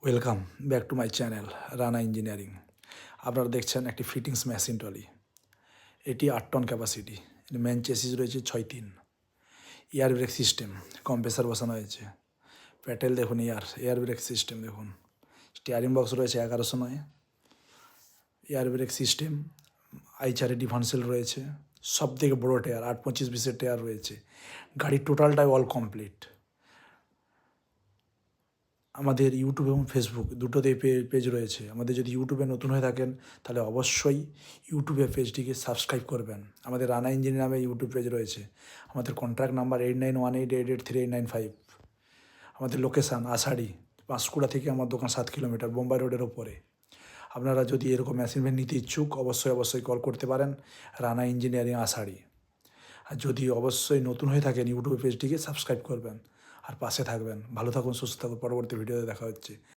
Welcome back to my channel Rana engineering. আপনারা দেখছেন একটি ফিটিংস মেশিন ট্রলি। এটি 8 টন ক্যাপাসিটি। মেন চেসিস রয়েছে 6-3। এয়ার ব্রেক সিস্টেম, কম্প্রেসার বসানো হয়েছে। প্যাটেল দেখুন, এয়ার ব্রেক সিস্টেম দেখুন। স্টিয়ারিং বক্স রয়েছে 1109। এয়ার ব্রেক সিস্টেম, আইচারে ডিফারেন্সিয়াল রয়েছে। সব থেকে বড়ো টায়ার 8-25-20 টায়ার রয়েছে। গাড়ির টোটালটাই অল কমপ্লিট। আমাদের ইউটিউব এবং ফেসবুক দুটোতেই পেজ রয়েছে। আমাদের যদি ইউটিউবে নতুন হয়ে থাকেন তাহলে অবশ্যই ইউটিউবে পেজটিকে সাবস্ক্রাইব করবেন। আমাদের রানা ইঞ্জিনিয়ার নামে ইউটিউব পেজ রয়েছে। আমাদের কন্ট্যাক্ট নাম্বার 8918883885। আমাদের লোকেশান আষাঢ়ি, পাঁশকুড়া থেকে আমার দোকান 7 কিলোমিটার, বোম্বাই রোডের ওপরে। আপনারা যদি এরকম মেশিন ভ্যান নিতে ইচ্ছুক অবশ্যই কল করতে পারেন রানা ইঞ্জিনিয়ারিং আষাঢ়ি। আর যদি অবশ্যই নতুন হয়ে থাকেন ইউটিউব পেজটিকে সাবস্ক্রাইব করবেন আর পাশে থাকবেন। ভালো থাকুন, সুস্থ থাকুন। পরবর্তী ভিডিওতে দেখা হচ্ছে।